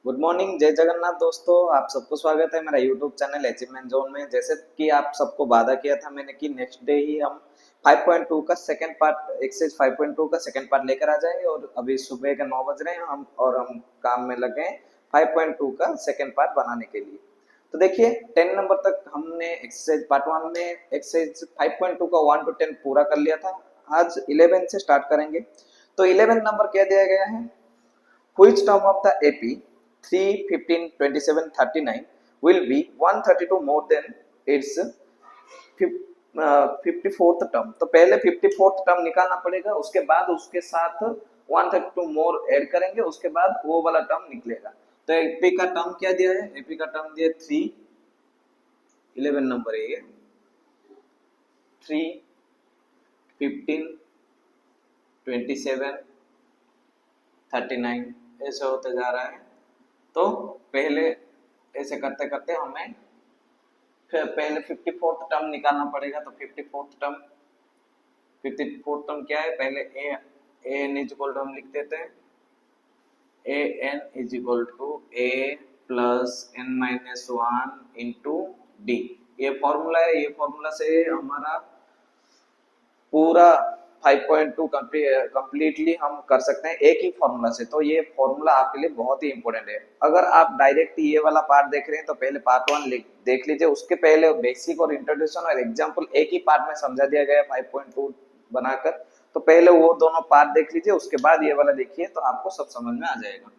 Good morning, जय जगन्नाथ दोस्तों। आप सबको स्वागत है मेरा यूट्यूब चैनल अचीवमेंट जोन में। जैसे कि आप सबको वादा किया था मैंने कि नेक्स्ट डे ही हम 5.2 का सेकंड पार्ट, एक्सरसाइज 5.2 का सेकंड पार्ट लेकर आ जाए। और अभी सुबह के 9 बज रहे हैं हम काम में लगे हैं 5.2 का सेकंड पार्ट बनाने के लिए। तो देखिए 10 नंबर तक हमने एक्सरसाइज पार्ट 1 में एक्सरसाइज 5.2 का 1 to 10 पूरा कर लिया था। आज 11 से स्टार्ट करेंगे। तो 11 नंबर क्या दिया गया है? Which term of the AP 3, 15, 27, 39 will be 132 more than its 54th term? तो पहले 54th टर्म निकालना पड़ेगा, उसके बाद उसके साथ 132 मोर ऐड करेंगे, उसके बाद वो वाला टर्म निकलेगा। तो एपी का टर्म क्या दिया है? एपी का टर्म दिया 3, 11 नंबर है ये, 3, 15, 27, 39 ऐसे होते जा रहा है। तो पहले ऐसे करते करते हमें फिर पहले 54th टर्म निकालना पड़ेगा। तो 54th टर्म क्या है? पहले A N is equal to हम लिख देते हैं A N is equal to A plus N minus one into D. ये फॉर्मूला है। ये फॉर्मूला से हमारा पूरा 5.2 कंप्लीटली हम कर सकते हैं एक ही फॉर्मूला से। तो ये फॉर्मूला आपके लिए बहुत ही इंपॉर्टेंट है। अगर आप डायरेक्ट ये वाला पार्ट देख रहे हैं तो पहले पार्ट 1 देख लीजिए, उसके पहले बेसिक और इंट्रोडक्शन और एग्जांपल एक ही पार्ट में समझा दिया गया है 5.2 बनाकर। तो पहले वो दोनों पार्ट देख लीजिए, उसके बाद ये वाला देखिए तो आपको सब समझ में आ जाएगा।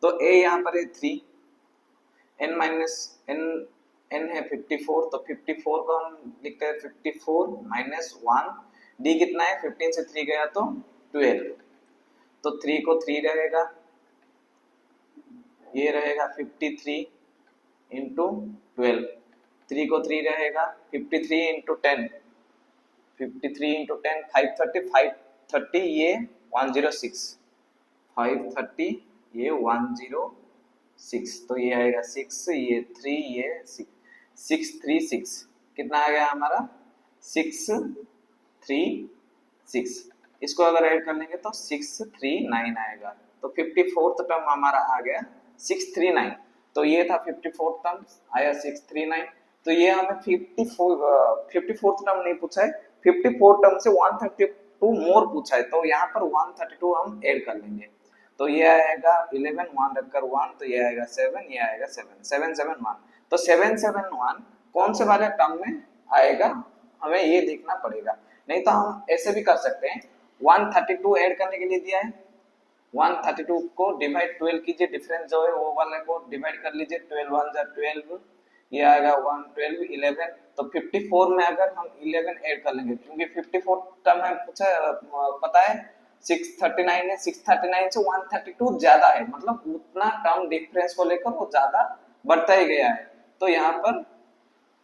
तो ए यहाँ पर है 3, एन माइनस एन एन है 54, तो 54 को हम लिखते हैं 54 माइनस 1। डी कितना है? 15 से 3 गया तो 12, तो 3 को 3 रहेगा, ये रहेगा 53 इंटू 12। 3 को 3 रहेगा, 53 इंटू 10, 53 इंटू 10 530, 530 ये 106, 530 ये 106, तो ये आएगा 6, ये 3, ये 6, 636 कितना आ गया हमारा? 636। इसको अगर ऐड कर लेंगे तो 639 आएगा। तो 54th टर्म हमारा आ गया 639। तो ये था 54th टर्म, आया 639। तो ये हमें 54th टर्म नहीं पूछा है, 54 टर्म से 132 मोर पूछा है। तो यहाँ पर 132 हम ऐड कर लेंगे। तो ये आएगा 11, 1 रखकर 1, तो ये आएगा 7, ये आएगा 7, 771। तो 771 कौन से वाले टर्म में आएगा हमें ये देखना पड़ेगा। नहीं तो हम ऐसे भी कर सकते हैं, 132 ऐड करने के लिए दिया है, 132 को डिवाइड 12 कीजिए, डिफरेंस जो है वो वाले को डिवाइड कर लीजिए, 12 1 जा 12, ये आएगा 1 12 11। तो 54 में अगर हम 11 ऐड कर लेंगे, क्योंकि 54 टर्म में पूछा पता है 639 है, 639 से 132 ज्यादा है, मतलब उतना टर्म डिफरेंस को लेकर वो ज्यादा बढ़ता ही गया है। तो यहाँ पर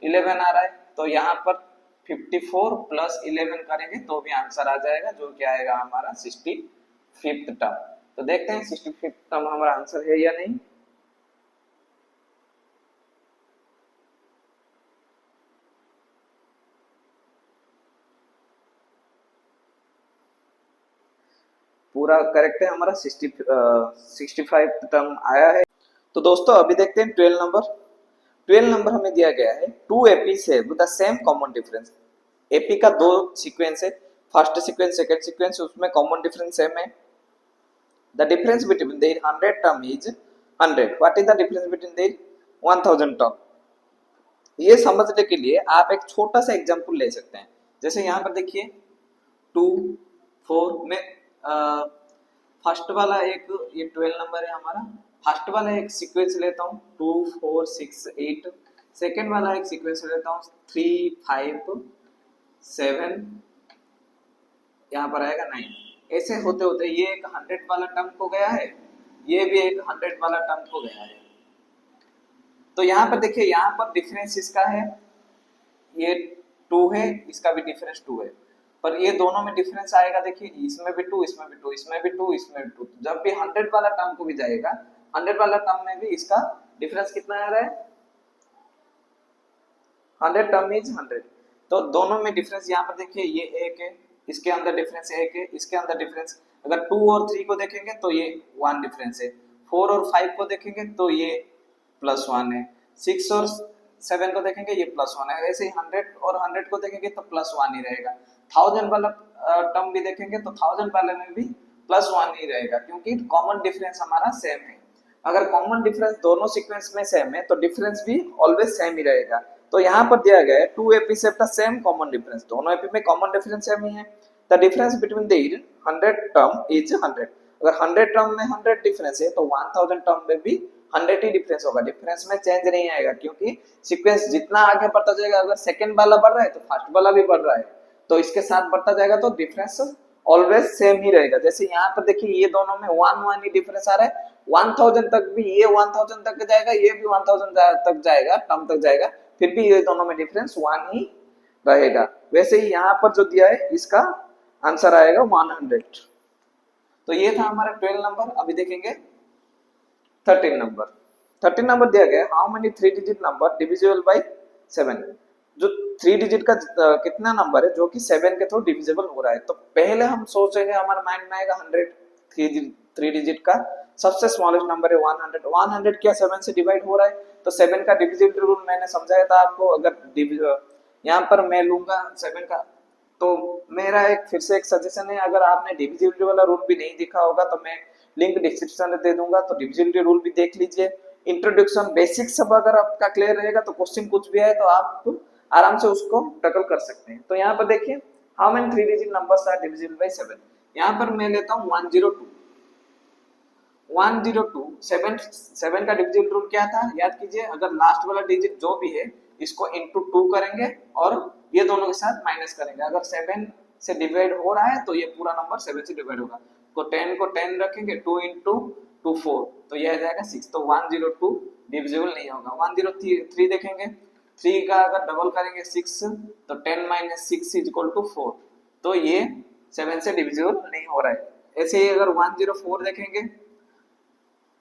11 आ रहा है, तो यहाँ पर 54 प्लस 11 करेंगे तो भी आंसर आ जाएगा, जो क्या आएगा हमारा 65th टर्म। तो देखते हैं 65th टर्म हमारा आंसर है या नहीं। पूरा करेक्ट है हमारा, 65th टर्म आया है। तो दोस्तों अभी देखते हैं 12 नंबर। 12 नंबर हमें दिया गया है 2 एपी से with the same common difference. AP का दो सीक्वेंस है, फर्स्ट सीक्वेंस सेकंड सीक्वेंस, उसमें कॉमन डिफरेंस सेम है। The difference between their 100 term is 100। What is the difference between their 1000 term? ये समझने के लिए आप एक छोटा सा एग्जांपल ले सकते हैं। जैसे यहाँ पर देखिए 2 4 में फर्स्ट वाला एक, ये 12 नंबर है हमारा, फर्स्ट वाला एक सीक्वेंस लेता हूँ 2 4 6 8, सेकेंड वाला एक सीक्वेंस लेता हूँ 3 5 7, यहाँ पर आएगा 9। ऐसे होते होते ये एक 100 वाला टर्म को गया है, ये भी एक 100 वाला टर्म को गया है। तो यहाँ पर देखिए, यहाँ पर डिफरेंस इसका है, ये 2 है, इसका भी डिफरेंस 2 है, पर ये दोनों में डिफरेंस आएगा। देखिए इसमें भी 2, इसमें भी 2, इसमें भी 2, इसमें भी 2। जब भी 100 वाला टर्म को भी जाएगा, 100 वाला टर्म में भी इसका डिफरेंस कितना आ रहा है? 100 टर्म इज 100। तो दोनों में डिफरेंस यहाँ पर देखिए, ये एक है, इसके अंदर डिफरेंस एक है, इसके अंदर डिफरेंस, अगर 2 और 3 को देखेंगे तो ये 1 डिफरेंस है, 4 और 5 को देखेंगे तो ये +1 है, 6 और 7 को देखेंगे ये +1 है। वैसे ही 100 और 100 को देखेंगे तो +1 ही रहेगा। 1000 वाला टर्म भी देखेंगे तो 1000 वाले में भी +1 ही रहेगा, क्योंकि कॉमन डिफरेंस हमारा सेम है। अगर कॉमन डिफरेंस दोनों सीक्वेंस में सेम है तो डिफरेंस भी ऑलवेज सेम ही रहेगा। तो यहाँ पर दिया गया है 2 apis have the same common difference, दोनों एपी में कॉमन डिफरेंस सेम ही है। The difference between the 100 term is 100। अगर 100 टर्म में 100 डिफरेंस है तो 1000 टर्म में भी 100 ही डिफरेंस होगा, डिफरेंस में चेंज नहीं आएगा, क्योंकि सीक्वेंस जितना आगे बढ़ता जाएगा, अगर सेकंड वाला बढ़ रहा है तो फर्स्ट वाला भी बढ़ रहा है, तो इसके साथ बढ़ता जाएगा तो डिफरेंस ऑलवेज सेम ही रहेगा। जैसे यहाँ पर देखिए ये दोनों में 1 ही डिफरेंस आ रहा है, 1000 तक भी ये 1000 तक जाएगा, ये भी 1000 तक जाएगा, टर्म तक जाएगा, फिर भी ये दोनों में डिफरेंस 1 ही रहेगा। वैसे ही यहाँ पर जो दिया है इसका आंसर आएगा 100। तो ये था हमारा 12 नंबर। अभी देखेंगे 13 नंबर। 13 नंबर दिया गया how many 3 digit number divisible by 7। जो 3 डिजिट का कितना नंबर है जो कि 7 के थ्रू डिविजिबल हो रहा है। तो पहले हम सोचेंगे, हमारे माइंड में आएगा 100, 3 डिजिट का सबसे स्मॉलेस्ट नंबर है 100। 100 क्या 7 से डिवाइड हो रहा है, तो 7 का डिविजिबल रूल मैंने समझाया था आपको। अगर यहाँ पर मैं लूंगा 7 का, तो मेरा एक फिर से एक सजेशन है, अगर आपने डिविजिबिलिटी वाला रूल भी नहीं देखा होगा तो मैं लिंक डिस्क्रिप्शन में दे दूंगा, तो डिविजिबिलिटी रूल भी देख लीजिए। इंट्रोडक्शन बेसिक सब अगर आपका क्लियर रहेगा तो क्वेश्चन कुछ भी आए तो आप आराम से उसको टैकल कर सकते हैं। तो यहाँ पर देखिए how many 3 digit numbers are divisible by 7। यहाँ पर मैं लेता हूँ 102। 102 7 का डिविजिबल रूल क्या था याद कीजिए, अगर लास्ट वाला डिजिट जो भी है इसको इंटू 2 करेंगे और ये दोनों के साथ माइनस करेंगे। अगर 7 से डिवाइड हो रहा है तो ये पूरा नंबर 7 से डिवाइड होगा, तो 10 को 10 रखेंगे, 2 इंटू 2 4, तो ये आ जाएगा 6। तो 102 डिविजिबल नहीं होगा। 103 देखेंगे, 3 का अगर डबल करेंगे 6, तो 10 माइनस 6 इज इक्वल टू 4, तो ये 7 से डिविजिबल नहीं हो रहा है। ऐसे ही अगर 104 देखेंगे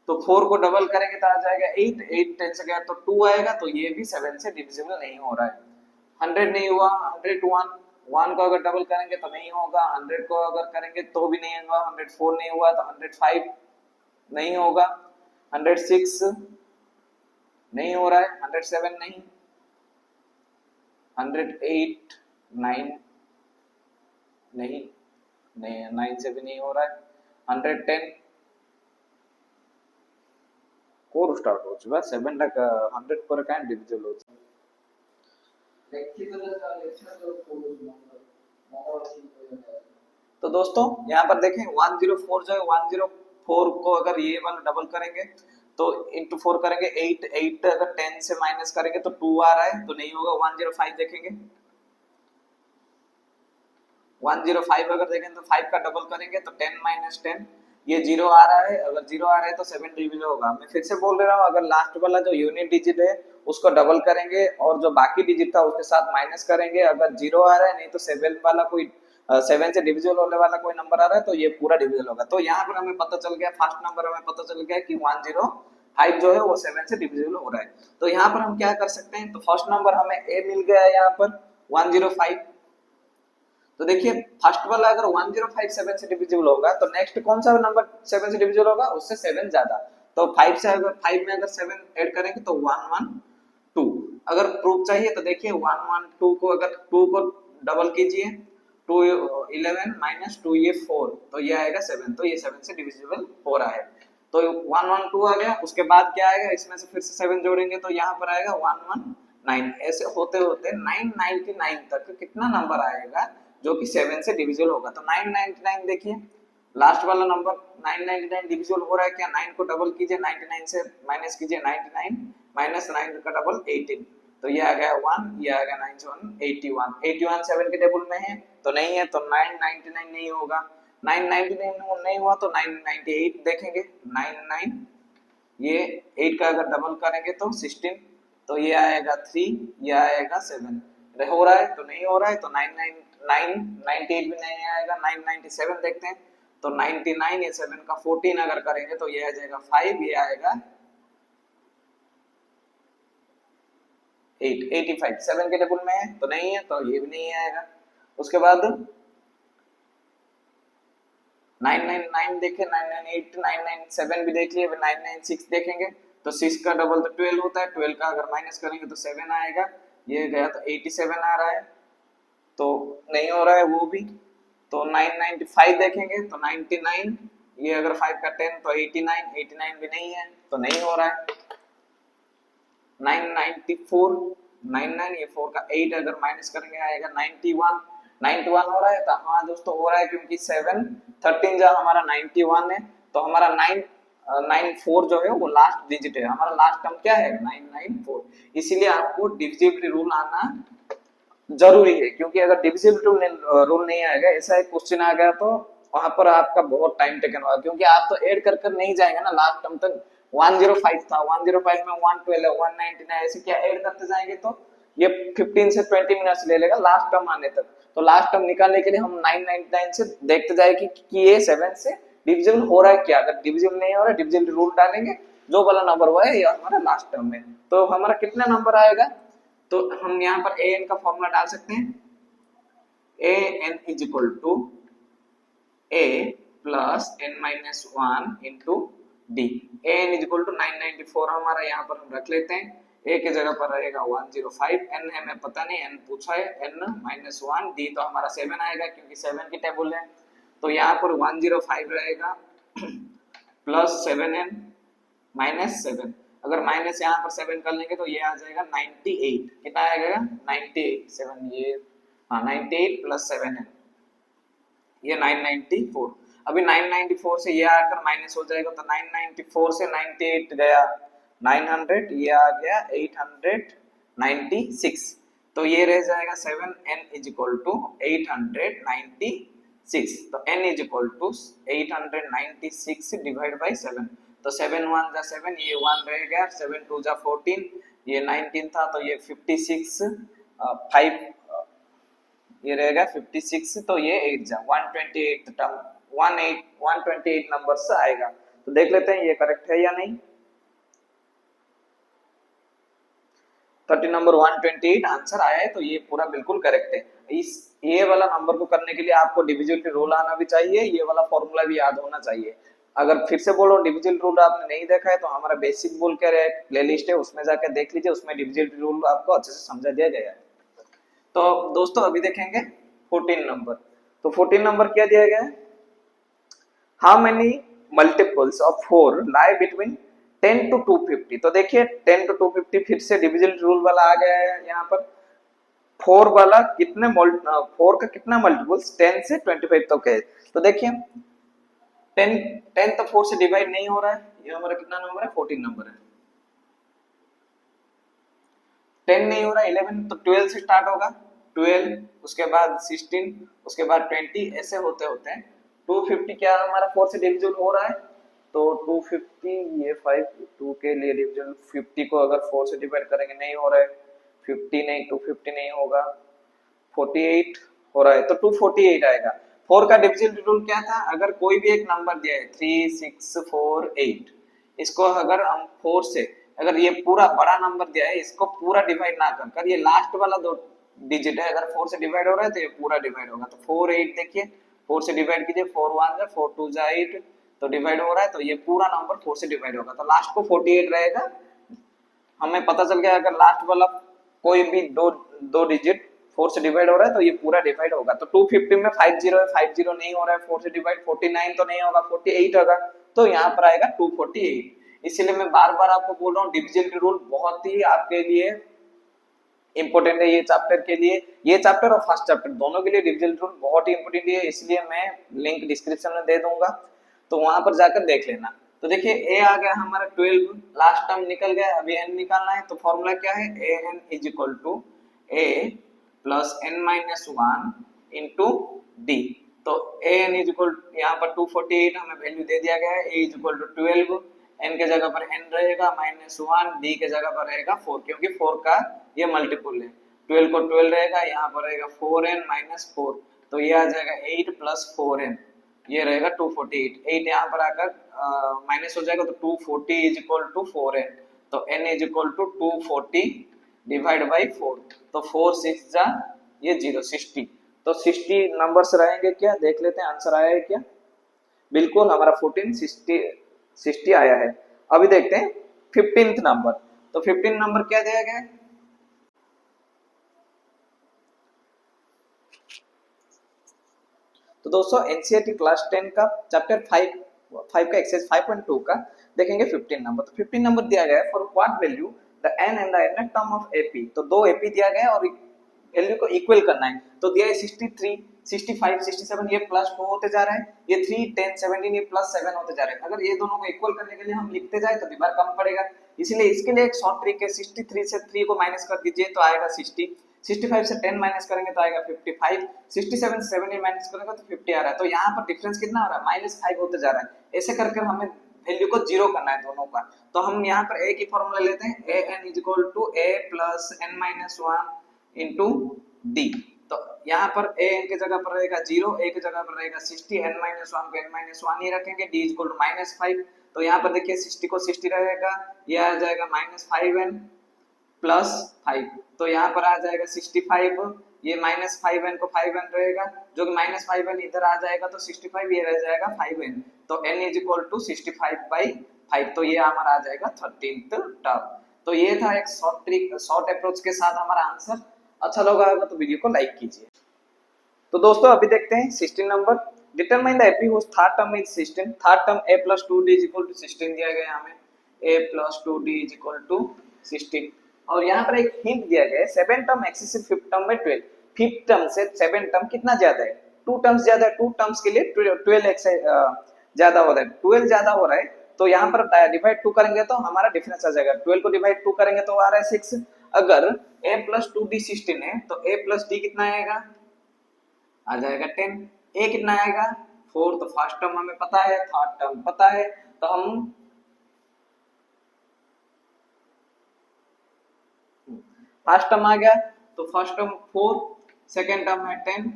तो 4 को डबल करेंगे तो आ जाएगा 8, 8 10 से गया तो 2 आएगा, तो ये भी 7 से डिविजिबल नहीं हो रहा है। 100 नहीं हुआ, 101, 1 को अगर डबल करेंगे तो नहीं होगा, 100 को अगर करेंगे तो भी नहीं होगा, 104 नहीं हुआ तो 105 नहीं होगा, 106 नहीं हो रहा है, 107 नहीं, 108 9 नहीं, 9 से भी नहीं हो रहा है, 110 कोर स्टार्ट हो चुका, 7 तक 100 पर काइंड डिविजिबल हो चुका। तो दोस्तों यहाँ पर देखें 104 जो है, 104 को अगर ये वाला डबल करेंगे तो इंटू 4 करेंगे 8, 8 अगर 10 से माइनस करेंगे तो 2 आ रहा है, तो नहीं होगा। 105 देखेंगे, 105 अगर देखें तो 5 का डबल करेंगे तो 10 माइनस 10, ये 0 आ रहा है, अगर 0 आ रहा है तो 7 डिविजिबल होगा। मैं फिर से बोल रहा हूँ, अगर लास्ट वाला जो यूनिट डिजिट है उसको डबल करेंगे और जो बाकी डिजिट था उसके साथ माइनस करेंगे, अगर 0 आ रहा है नहीं तो 7 वाला कोई 7 से डिविजिबल होने वाला कोई नंबर आ रहा है तो ये पूरा डिविजिबल होगा। तो यहाँ पर हमें पता चल गया, फर्स्ट नंबर हमें पता चल गया कि 105 जो है वो 7 से डिविजिबल हो रहा है। तो यहाँ पर हम क्या कर सकते हैं, तो फर्स्ट नंबर हमें ए मिल गया है यहाँ पर 105। तो देखिए फर्स्ट वाला अगर 105 7 से डिविजिबल होगा तो नेक्स्ट कौन सा नंबर 7 से डिविजिबल होगा, उससे 7 ज्यादा। तो 5 से अगर 5 में अगर 7 ऐड करेंगे तो 112। अगर प्रूफ चाहिए तो देखिए 112 को अगर 2 को डबल कीजिए, 2 11 माइनस 2 ये 4, तो ये आएगा 7, तो ये 7 से डिविजिबल हो रहा है। तो 112 आ गया, उसके बाद क्या आएगा, इसमें से फिर से 7 जोड़ेंगे तो यहाँ पर आएगा 119। ऐसे होते होते 999 तक कितना नंबर आएगा जो कि 7 से डिविजिबल होगा। तो 999 देखिए लास्ट वाला नंबर 999 डिविजिबल हो रहा है क्या, 9 को डबल कीजिए, 99 से माइनस कीजिए 99 माइनस 9 का डबल 18, तो ये आ गया 1, ये आ गया 9 81। 81 7 के टेबल में है तो नहीं है, तो 999 नहीं होगा। 999 नहीं हुआ तो 998 देखेंगे, 99 ये 8 का अगर डबल करेंगे तो 16, तो ये आएगा 3, ये आएगा 7। हो रहा है तो नहीं हो रहा है, तो 998 भी नहीं आएगा। 997 देखते हैं, तो 99 ये 7 का 14 अगर करेंगे तो ये आ जाएगा 5, ये आएगा 8, 85 7 के टेबल में है तो नहीं है, तो ये भी नहीं आएगा। उसके बाद 999 देखे, 998, 997 भी देख लिए, 996 देखेंगे तो 6 का डबल तो 12 होता है, 12 का अगर माइनस करेंगे तो 7 आएगा, ये गया तो 87 आ रहा है, तो नहीं हो रहा है वो भी। तो 995 देखेंगे तो 99, ये अगर 5 का 10 तो 89, 89 भी नहीं है तो नहीं हो रहा है। 994, 99, ये 4 का 8 अगर माइनस करेंगे आएगा 91, 91 हो रहा है, तो हाँ दोस्तों हो रहा है, क्योंकि 7 13 जा हमारा 91 है, तो हमारा 994 जो है वो लास्ट डिजिट है, हमारा लास्ट टर्म क्या है 994, इसीलिए आपको डिविजिबिलिटी रूल आना जरूरी है, क्योंकि अगर डिविजिबिलिटी रूल नहीं आएगा, ऐसा एक क्वेश्चन आ गया तो वहां पर आपका बहुत टाइम टेकन होगा, क्योंकि आप तो ऐड कर कर नहीं जाएंगे ना लास्ट टर्म तक। 105 था, 105 में 112 199 ऐसे क्या ऐड करते जाएंगे तो ये 15 से 20 मिनट्स ले लेगा लास्ट टर्म आने तक। तो लास्ट टर्म निकालने के लिए हम 999 से देखते जाएंगे कि ये 7 से डिविजिबल हो रहा है क्या, अगर डिविजिबल नहीं हो रहा है डिविजिबल रूल डालेंगे, जो वाला नंबर हुआ है ये हमारा लास्ट टर्म में, तो हमारा कितना नंबर आएगा, तो हम यहाँ पर ए एन का फॉर्मूला डाल सकते हैं, A N is equal to A plus N minus one into D. A N is equal to 994 हमारा यहाँ पर हम रख लेते हैं, ए के जगह पर रहेगा 105, एन हमें पता नहीं, एन पूछा है, एन माइनस वन, डी तो हमारा 7 आएगा क्योंकि 7 की टेबल है, तो यहाँ पर 105 रहेगा प्लस 7n माइनस 7, अगर माइनस यहाँ पर 7 कर लेंगे तो ये आ जाएगा 98, कितना आएगा 98, 7 ये हाँ 98 प्लस 7n ये 994, अभी 994 से ये आकर माइनस हो जाएगा, तो 994 से 98 गया 900, ये आ गया 896, तो ये रह जाएगा 7n इज इक्वल टू 896, तो n is equal to 896 divide by 7, तो 7 1 जा 7, ये 1 रह गया, 7 2 जा 14, ये 19 था तो ये 56, 5 ये रहेगा 56, तो ये 8 जा 128 टर्म 128 नंबर से आएगा, तो देख लेते हैं ये करेक्ट है या नहीं। 30 नंबर 128 आंसर आया है, तो ये पूरा बिल्कुल करेक्ट है। इस ये वाला नंबर को करने के लिए आपको डिविजिबिलिटी रूल आना भी चाहिए, ये वाला फॉर्मूला भी याद होना चाहिए। अगर फिर से बोलो डिविजिबिलिटी रूल आपने नहीं देखा है तो हमारा बेसिक बोल कर एक प्लेलिस्ट है, उसमें जाकर देख लीजिए, उसमें डिविजिबिलिटी रूल आपको अच्छे से समझा दिया गया है। तो दोस्तों अभी देखेंगे 14 नंबर, तो 14 नंबर क्या दिया गया है, how many multiples of 4 lie between 10 to 250, तो देखिए 10 to 250 फिर से डिविजिबिलिटी रूल वाला आ गया है, यहाँ पर 4 वाला कितने 4 का कितना मल्टीपल्स 10 से 25 तक है, तो देखिए 10 तो 4 से डिवाइड नहीं हो रहा है, ये हमारा कितना नंबर है 14 नंबर है, 10 नहीं हो रहा, 11 तो 12 से स्टार्ट होगा, 12 उसके बाद 16 उसके बाद 20 ऐसे होते होते हैं 250 क्या हमारा 4 से डिविजिबल हो रहा है, तो 250 ये 5 2 के लिए डिविजन 50 को अगर 4 से डिवाइड करेंगे नहीं हो रहा है, 50 नहीं 250 नहीं होगा, 48 हो रहा है, तो 248 आएगा। 4 का डिविजिबल रूल क्या था, अगर कोई भी एक नंबर दिया है 3 6 4 8, इसको अगर हम 4 से अगर ये पूरा बड़ा नंबर दिया है इसको पूरा डिवाइड ना कर ये लास्ट वाला दो डिजिट है, अगर 4 से डिवाइड हो रहा है तो ये पूरा डिवाइड होगा, तो 4 8 देखिए 4 से डिवाइड कीजिए, 4 1 जा 4 2 जा 8, तो डिवाइड हो रहा है, तो ये पूरा नंबर 4 से डिवाइड होगा, तो लास्ट को 48 रहेगा। हमें पता चल गया अगर लास्ट वाला कोई भी दो डिजिट 4 से डिवाइड हो रहा है तो ये पूरा डिवाइड होगा, तो 250 में 50 है, 50 नहीं हो रहा है 4 से डिवाइड, 49 तो नहीं होगा 48 होगा, तो यहाँ पर आएगा 248। इसीलिए मैं बार बार आपको बोल रहा हूँ डिविजिबिलिटी रूल बहुत ही आपके लिए इंपॉर्टेंट है, ये चैप्टर के लिए, ये चैप्टर और फर्स्ट चैप्टर दोनों के लिए डिविजिबिलिटी रूल बहुत ही इंपॉर्टेंट है, इसलिए मैं लिंक डिस्क्रिप्शन में दे दूंगा, तो वहां पर जाकर देख लेना। तो देखिए ए आ गया हमारा 12, लास्ट टर्म निकल गया, अभी एन निकालना है, तो फॉर्मूला क्या है, A N is equal to A plus N minus one into D, तो ए एन इज इक्वल यहाँ पर 248 हमें वैल्यू दे दिया गया है, ए इज इक्वल टू 12, एन के जगह पर एन रहेगा माइनस वन, डी के जगह पर रहेगा 4, क्योंकि 4 का ये मल्टीपल है, 12 को 12 रहेगा, यहाँ पर रहेगा 4n माइनस 4, तो ये आ जाएगा 8 प्लस 4n, ये रहेगा 248, 8 यहाँ पर आकर माइनस हो जाएगा, तो 240 इज इक्वल टू 4n, तो n is equal to 240 divide by 4, तो 4 6 जा ये 0 60, तो 60 नंबर्स रहेंगे क्या, देख लेते हैं आंसर आया है क्या, बिल्कुल हमारा 14 60 आया है। अभी देखते हैं 15th नंबर। तो 15 नंबर क्या दिया गया है? तो दोस्तों एनसीईआरटी क्लास 10 का चैप्टर 5 का एक्सरसाइज 5.2 का देखेंगे 15 नंबर। तो 15 नंबर दिया गया है, for what value the n and the n term of AP. तो दो एपी दिया गया है और वैल्यू को इक्वल करना है। तो दिया है 63, 65, 67, ये प्लस 2 होते जा रहा है, ये 3, 10, 17, ये प्लस 7 होते जा रहे हैं। अगर ये दोनों को इक्वल करने के लिए हम लिखते जाए तो दीवार कम पड़ेगा, इसीलिए इसके लिए एक शॉर्ट ट्रिक है, 63 से 3 को माइनस कर दीजिए तो आएगा 60, 65 से 10 माइनस करेंगे तो आएगा 55, 67 से 17 माइनस करेंगे तो 50 आ रहा है। तो यहाँ पर डिफरेंस कितना आ रहा है? -5 होते जा रहा है। ऐसे करके हमें वैल्यू को जीरो करना है दोनों का। तो हम यहाँ पर ए की फॉर्मूला लेते हैं, A N is equal to A plus N minus one into D. तो यहाँ पर ए एन की जगह पर रहेगा 0, ए की जगह पर रहेगा 60, एन माइनस वन को एन माइनस वन ही रखेंगे, डी इज इक्वल टू -5। तो यहाँ पर देखिए 60 को 60 रहेगा, ये आ जाएगा -5n प्लस 5। तो यहाँ पर आ जाएगा 65, ये -5n को 5n रहेगा, जो कि -5n इधर आ जाएगा तो 65 ये रह जाएगा 5n। तो n इज इक्वल टू 65/5। तो ये हमारा आ जाएगा 13th टर्म। तो ये था एक शॉर्ट ट्रिक, शॉर्ट अप्रोच के साथ हमारा आंसर। अच्छा लगा होगा तो वीडियो को लाइक कीजिए। तो दोस्तों अभी देखते हैं 16 number. Determine the AP whose third term is 16। Third term a plus 2d is equal to 16 दिया गया है हमें, a plus 2d is equal to 16। और यहाँ पर एक हिंट दिया गया है, 7 टर्म एक्सेसिव फिफ्थ टर्म में 12। फिफ्थ टर्म से 7 टर्म कितना ज्यादा है? 2 टर्म्स ज्यादा है। 2 टर्म्स के लिए 12 ज्यादा हो रहा है, 12 ज्यादा हो रहा है। तो यहाँ पर डिवाइड 2 करेंगे तो हमारा डिफरेंस आ जाएगा, 12 को डिवाइड 2 करेंगे तो आ रहा है 6। अगर a plus 2d 16 है तो a plus d कितना आएगा? आ जाएगा 10। ए कितना आएगा? 4। तो फर्स्ट टर्म हमें पता है, थर्ड टर्म पता है, तो हम फर्स्ट टर्म आ गया तो फर्स्ट टर्म 4, सेकंड टर्म है 10,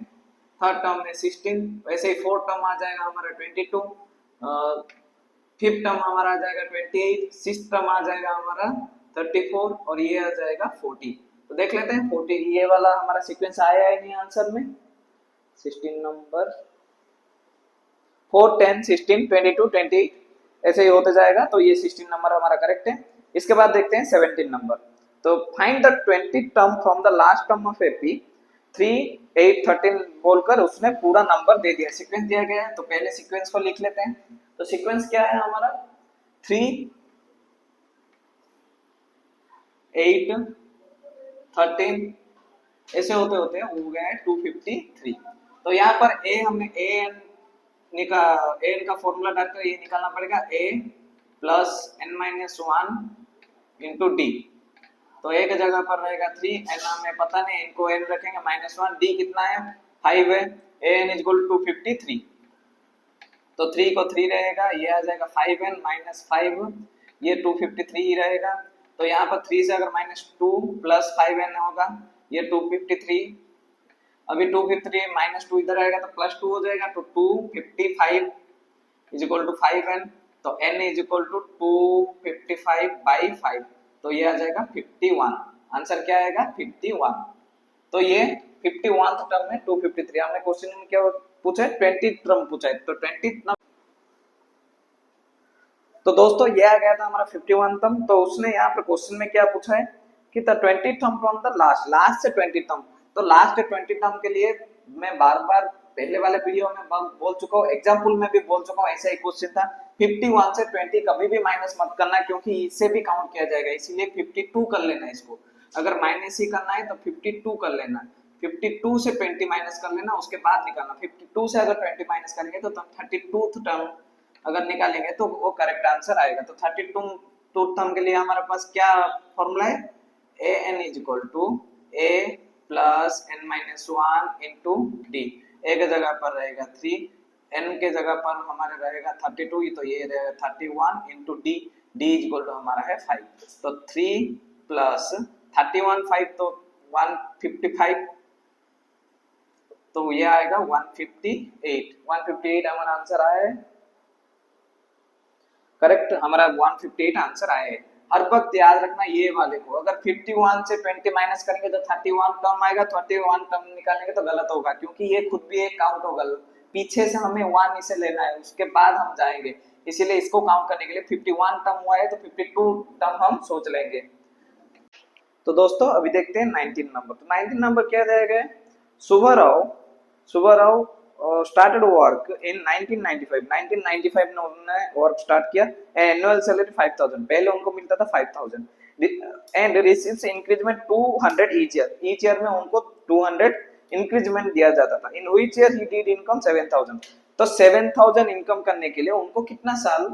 थर्ड टर्म है 16, वैसे ही फोर्थ टर्म आ जाएगा हमारा 22, फिफ्थ टर्म हमारा आ जाएगा 28, सिक्स्थ टर्म आ जाएगा हमारा 34 और ये आ जाएगा 40। तो देख लेते हैं 40 ये वाला हमारा सीक्वेंस आया है नहीं आंसर में। 16 नंबर 4, 10, 16, 22, 28 ऐसे ही होते जाएगा। तो ये 16 नंबर हमारा करेक्ट है। इसके बाद देखते हैं 17 नंबर। तो find the 20 term from the last term of AP 3, 8, 13 बोलकर उसने पूरा नंबर दे दिया, सीक्वेंस दिया गया है। तो पहले सीक्वेंस को लिख लेते हैं। तो सीक्वेंस क्या है हमारा? 3, 8, 13 ऐसे होते होते हो गया है 253। तो यहाँ पर ए हमने ए एन का फॉर्मूला डालकर ये निकालना पड़ेगा, a plus N minus one into D. तो ए की जगह पर रहेगा 3, एन हमें पता नहीं, इनको एन रखेंगे -1, डी कितना है? 5 है, A N is equal to 253। तो 3 को 3 रहेगा, ये आ जाएगा 5n माइनस 5, ये 253 ही रहेगा। तो यहाँ पर 3 से अगर -2 प्लस 5n होगा, ये 253। अभी 253 -2 इधर आएगा तो +2 हो जाएगा, तो 255 इज इक्वल टू 5n। तो n इज इक्वल टू 255/5। तो ये आ जाएगा 51। आंसर क्या आएगा? 51। तो ये 51th टर्म में 253। हमने क्वेश्चन में क्या पूछा है? 20 टर्म पूछा है। तो 20 तो दोस्तों ये आ गया था हमारा 51 टर्म। तो उसने यहाँ पर क्वेश्चन में क्या पूछा है कि the 20 term from the last से 20 टर्म। तो लास्ट 20 टर्म के लिए मैं बार बार पहले वाले वीडियो में बोल चुका हूँ, एग्जाम्पल में भी बोल चुका हूँ, ऐसा एक क्वेश्चन था। 51 से 20 कभी भी माइनस मत करना, क्योंकि इससे भी काउंट किया जाएगा, इसीलिए 52 कर लेना इसको। अगर माइनस ही करना है तो 52 कर लेना, 52 से 20 माइनस कर लेना, उसके बाद निकालना। 52 से अगर 20 माइनस करेंगे तो 32th टर्म अगर निकालेंगे तो वो करेक्ट आंसर आएगा। तो 32 टर्म के लिए हमारे पास क्या फॉर्मूला है? A N is equal to A plus N minus one into D. A के जगह पर रहेगा 3, एन के जगह पर हमारे रहेगा 32, तो ये रहेगा 31 into d, d is equal to हमारा है 5। तो 3 प्लस 31 5 तो 155, तो ये आएगा 158। 158 हमारा आंसर आया है करेक्ट। हमारा 158 आंसर आया है। हर वक्त याद रखना ये वाले को, अगर 51 से 20 माइनस करेंगे तो 31 टर्म आएगा, 31 टर्म निकालेंगे तो गलत होगा, क्योंकि ये खुद भी एक काउंट होगा। पीछे से हमें 1 इसे लेना है, उसके बाद हम जाएंगे, इसीलिए इसको काउंट करने के लिए 51 टर्म हुआ है तो 52 टर्म हम सोच लेंगे। तो दोस्तों अभी देखते हैं 19 नंबर। तो 19 नंबर क्या दिया गया है, सुब्बाराव started work in 1995। 1995 में उन्होंने वर्क स्टार्ट किया। एनुअल सैलरी 5000, पहले उनको मिलता था 5000 and receives increment 200 each year में उनको 200 इंक्रीजमेंट दिया जाता था। In which year he did income 7000। तो 7000 इनकम करने के लिए उनको कितना साल,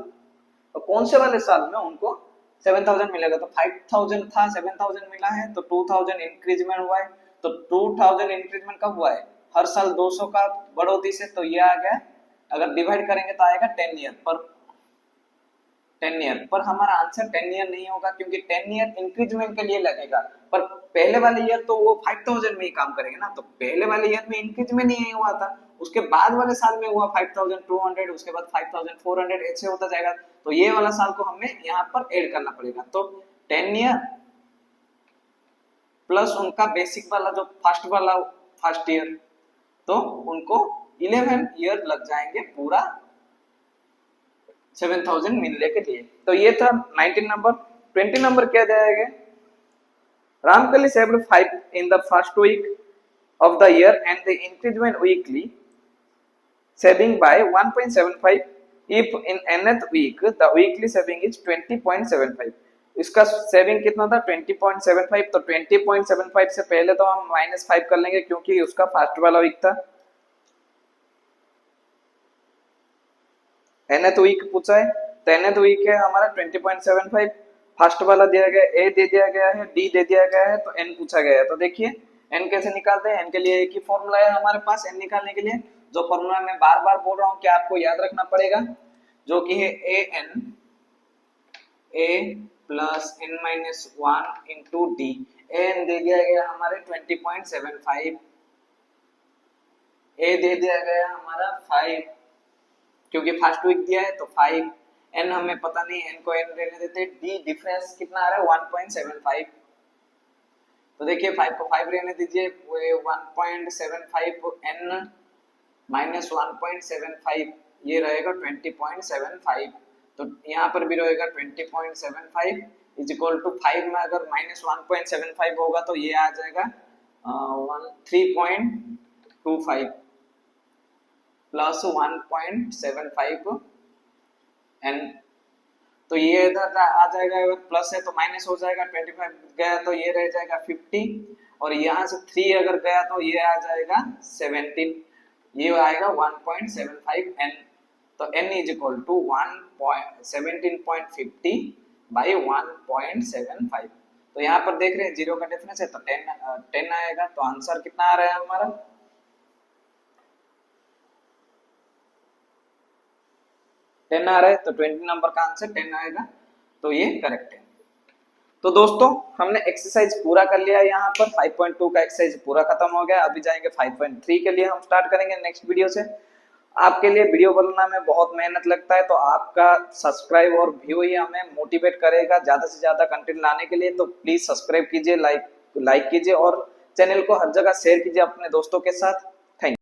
तो कौन से वाले साल में उनको 7000 मिलेगा, तो 5000 था 7000 मिला है, तो 2000 इंक्रीजमेंट हुआ है। तो 2000 इंक्रीजमेंट कब हुआ है, हर साल 200 का बढ़ोतरी से, तो ये आ गया, अगर डिवाइड करेंगे तो आएगा 10 ईयर पर, 10 ईयर पर। हमारा आंसर 10 ईयर नहीं होगा क्योंकि 10 ईयर इंक्रीजमेंट के लिए लगेगा, पर पहले वाले ईयर तो वो 5000 में ही काम करेंगे ना, तो पहले वाले ईयर में इंक्रीजमेंट नहीं हुआ था, उसके बाद वाले साल में हुआ 5200, उसके बाद 5400, ऐसे होता जाएगा। तो ये वाला साल को हमें यहाँ पर ऐड करना पड़ेगा। तो 10 ईयर प्लस उनका बेसिक वाला जो फर्स्ट ईयर, तो उनको 11 ईयर लग जाएंगे पूरा 7000 मिलने के लिए। तो ये था 19 नंबर। 20 नंबर क्या जाएगा, Ramkali saved 5 in the first week of the year and the increment weekly saving by 1.75 if in nth week the weekly saving is 20.75। इसका सेविंग कितना था 20.75। तो 20.75 से पहले तो हम -5 कर लेंगे क्योंकि उसका फर्स्ट वाला वीक था, nth वीक पूछा है, तो nth वीक है हमारा 20.75, फर्स्ट वाला दिया गया, ए दे दिया गया है, डी दे दिया गया है, तो एन पूछा गया है। तो देखिए एन कैसे निकालते हैं, एन के लिए एक ही फॉर्मूला है हमारे पास एन निकालने के लिए, जो फॉर्मूला मैं बार बार बोल रहा हूँ कि आपको याद रखना पड़ेगा, जो कि है A plus n minus 1 into D. N दे दिया गया हमारे 20.75, ए दे दिया गया हमारा 5 क्योंकि फर्स्ट वीक दिया है तो 5, एन हमें पता नहीं, एन को एन रहने देते, डी डिफरेंस कितना आ रहा है 1.75। तो देखिए 5 को 5 रहने दीजिए, 1.75 एन माइनस 1.75 ये रहेगा 20.75। तो यहाँ पर भी रहेगा 20.75 इज इक्वल टू 5 में अगर माइनस 1.75 होगा तो ये आ जाएगा 3.25 प्लस 1.75 एन। तो ये इधर आ जाएगा, अगर प्लस है तो माइनस हो जाएगा, 25 गया तो ये रह जाएगा 50, और यहाँ से 3 अगर गया तो ये आ जाएगा 17, ये आएगा 1.75 एन। तो n is equal to 17.50 by 1.75। तो यहाँ पर देख रहे हैं 0 का डिफरेंस है तो 10 आएगा। तो आंसर कितना आ रहा है हमारा 10 आ रहा है, तो 20 नंबर का आंसर 10 आएगा। तो ये करेक्ट है। तो दोस्तों हमने एक्सरसाइज पूरा कर लिया, यहाँ पर 5.2 का एक्सरसाइज पूरा खत्म हो गया। अभी जाएंगे 5.3 के लिए हम स्टार्ट करेंगे नेक्स्ट वीडियो से। आपके लिए वीडियो बनाना में बहुत मेहनत लगता है, तो आपका सब्सक्राइब और व्यू ही हमें मोटिवेट करेगा ज्यादा से ज्यादा कंटेंट लाने के लिए। तो प्लीज सब्सक्राइब कीजिए, लाइक कीजिए और चैनल को हर जगह शेयर कीजिए अपने दोस्तों के साथ।